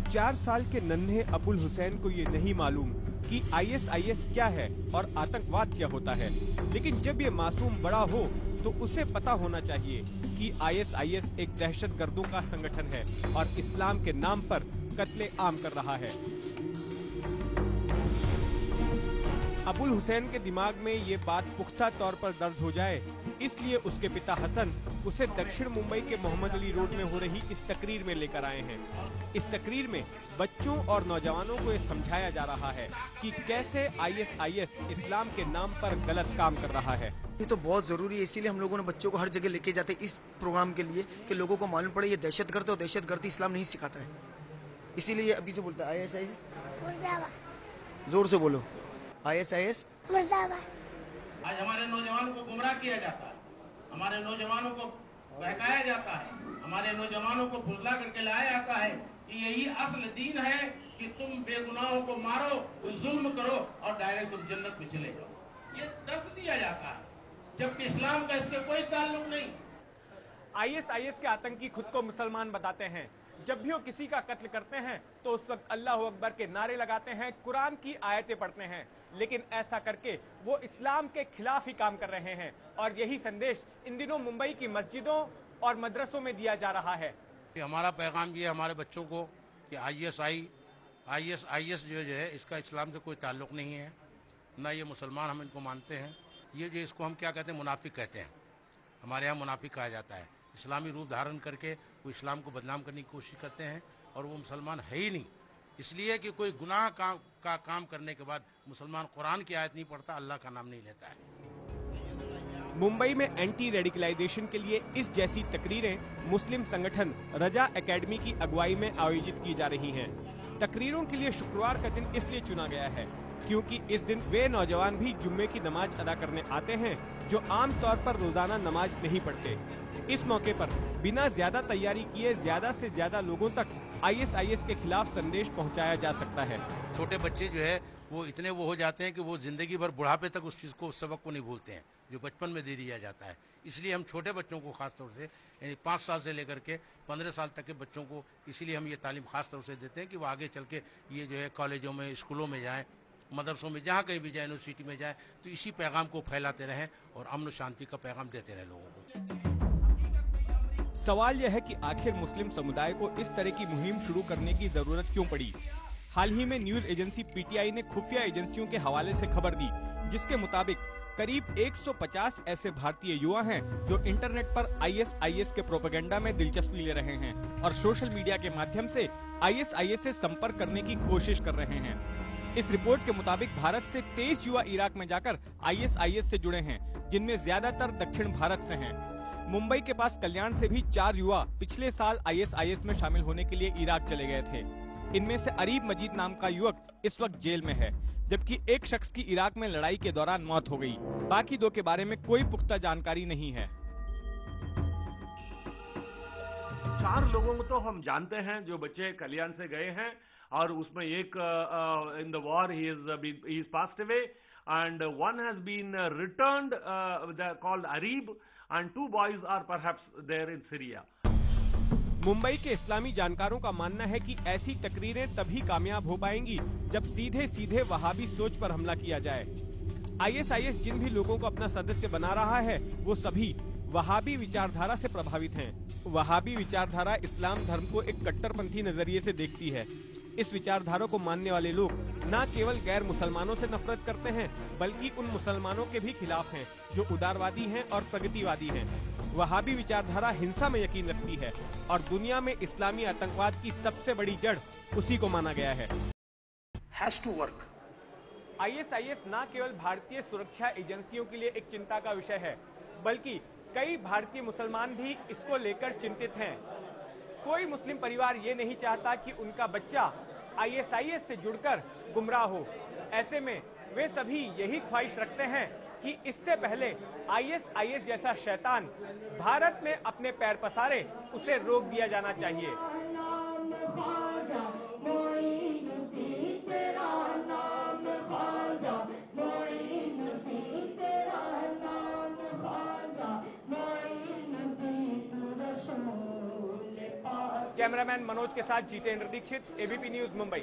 4 साल के नन्हे अबुल हुसैन को ये नहीं मालूम कि आईएसआईएस क्या है और आतंकवाद क्या होता है, लेकिन जब ये मासूम बड़ा हो तो उसे पता होना चाहिए कि आईएसआईएस एक दहशतगर्दों का संगठन है और इस्लाम के नाम पर कत्ले आम कर रहा है। अबुल हुसैन के दिमाग में ये बात पुख्ता तौर पर दर्ज हो जाए, इसलिए उसके पिता हसन उसे दक्षिण मुंबई के मोहम्मद अली रोड में हो रही इस तकरीर में लेकर आए हैं। इस तकरीर में बच्चों और नौजवानों को ये समझाया जा रहा है कि कैसे आईएसआईएस इस्लाम के नाम पर गलत काम कर रहा है। ये तो बहुत जरूरी है, इसीलिए हम लोगों ने बच्चों को हर जगह लेके जाते हैं इस प्रोग्राम के लिए कि लोगों को मालूम पड़े ये दहशतगर्द और दहशतगर्दी इस्लाम नहीं सिखाता है। इसीलिए अभी से बोलता है आईएसआईएस, जोर से बोलो, आईएसआईएस मुर्दाबाद। आज हमारे नौजवानों को गुमराह किया जाता है, हमारे नौजवानों को बहकाया जाता है, हमारे नौजवानों को फुसला करके लाया जाता है कि यही असल दीन है कि तुम बेगुनाहों को मारो, जुल्म करो और डायरेक्ट तुम जन्नत में चले जाओ। ये दर्श दिया जाता है, जबकि इस्लाम का इसके कोई ताल्लुक नहीं। आईएसआईएस के आतंकी खुद को मुसलमान बताते हैं। जब भी वो किसी का कत्ल करते हैं तो उस वक्त अल्लाह अकबर के नारे लगाते हैं, कुरान की आयतें पढ़ते हैं, लेकिन ऐसा करके वो इस्लाम के खिलाफ ही काम कर रहे हैं। और यही संदेश इन दिनों मुंबई की मस्जिदों और मदरसों में दिया जा रहा है। हमारा पैगाम ये हमारे बच्चों को कि आईएसआईएस जो है इसका इस्लाम से कोई ताल्लुक नहीं है, न ये मुसलमान हम इनको मानते हैं। ये जो इसको हम क्या कहते हैं, मुनाफिक कहते हैं। हमारे यहाँ मुनाफिक कहा जाता है। इस्लामी रूप धारण करके वो इस्लाम को बदनाम करने की कोशिश करते हैं और वो मुसलमान है ही नहीं। इसलिए कि कोई गुनाह का काम करने के बाद मुसलमान कुरान की आयत नहीं पढ़ता, अल्लाह का नाम नहीं लेता है। मुंबई में एंटी रेडिकलाइजेशन के लिए इस जैसी तकरीरें मुस्लिम संगठन रजा एकेडमी की अगुवाई में आयोजित की जा रही हैं। तकरीरों के लिए शुक्रवार का दिन इसलिए चुना गया है क्योंकि इस दिन वे नौजवान भी जुम्मे की नमाज अदा करने आते हैं जो आम तौर पर रोजाना नमाज नहीं पढ़ते। इस मौके पर बिना ज्यादा तैयारी किए ज्यादा से ज्यादा लोगों तक आईएसआईएस के खिलाफ संदेश पहुंचाया जा सकता है। छोटे बच्चे जो है वो इतने वो हो जाते हैं कि वो जिंदगी भर बुढ़ापे तक उस चीज को, उस सबक को नहीं भूलते हैं जो बचपन में दे दिया जाता है। इसलिए हम छोटे बच्चों को खासतौर से, यानी 5 साल से लेकर के 15 साल तक के बच्चों को इसीलिए हम ये तालीम खासतौर से देते हैं कि वो आगे चल के ये जो है कॉलेजों में, स्कूलों में जाएं, मदरसों में, जहाँ कहीं भी जाए, यूनिवर्सिटी में जाए, तो इसी पैगाम को फैलाते रहें और अमन शांति का पैगाम देते रहें लोगों को। सवाल यह है कि आखिर मुस्लिम समुदाय को इस तरह की मुहिम शुरू करने की जरूरत क्यों पड़ी। हाल ही में न्यूज एजेंसी पीटीआई ने खुफिया एजेंसियों के हवाले से खबर दी, जिसके मुताबिक करीब 150 ऐसे भारतीय युवा हैं जो इंटरनेट पर आईएसआईएस के प्रोपेगेंडा में दिलचस्पी ले रहे हैं और सोशल मीडिया के माध्यम से आईएसआईएस से संपर्क करने की कोशिश कर रहे हैं। इस रिपोर्ट के मुताबिक भारत से 23 युवा इराक में जाकर आईएसआईएस से जुड़े हैं, जिनमें ज्यादातर दक्षिण भारत से हैं। मुंबई के पास कल्याण से भी 4 युवा पिछले साल आईएसआईएस में शामिल होने के लिए इराक चले गए थे। इनमें से अरीब मजीद नाम का युवक इस वक्त जेल में है, जबकि एक शख्स की इराक में लड़ाई के दौरान मौत हो गई। बाकी 2 के बारे में कोई पुख्ता जानकारी नहीं है। 4 लोगों को तो हम जानते हैं जो बच्चे कल्याण से गए हैं, और उसमें एक in the war he is passed away and one has been returned, called Arib, and 2 boys are perhaps there in Syria. Mumbai के इस्लामी जानकारों का मानना है कि ऐसी तकरीरें तभी कामयाब हो पाएंगी जब सीधे सीधे वहाबी सोच पर हमला किया जाए। आईएसआईएस जिन भी लोगों को अपना सदस्य बना रहा है वो सभी वहाबी विचारधारा से प्रभावित हैं। वहाबी विचारधारा इस्लाम धर्म को एक कट्टरपंथी नजरिए से देखती है। इस विचारधारा को मानने वाले लोग न केवल गैर मुसलमानों से नफरत करते हैं, बल्कि उन मुसलमानों के भी खिलाफ हैं जो उदारवादी हैं और प्रगतिवादी हैं। वहाबी विचारधारा हिंसा में यकीन रखती है और दुनिया में इस्लामी आतंकवाद की सबसे बड़ी जड़ उसी को माना गया है। Has to work. आईएसआईएस न केवल भारतीय सुरक्षा एजेंसियों के लिए एक चिंता का विषय है, बल्कि कई भारतीय मुसलमान भी इसको लेकर चिंतित हैं। कोई मुस्लिम परिवार ये नहीं चाहता कि उनका बच्चा आईएसआईएस से जुड़कर गुमराह हो। ऐसे में वे सभी यही ख्वाहिश रखते हैं कि इससे पहले आईएसआईएस जैसा शैतान भारत में अपने पैर पसारे, उसे रोक दिया जाना चाहिए। कैमरामैन मनोज के साथ जितेंद्र दीक्षित, एबीपी न्यूज मुंबई।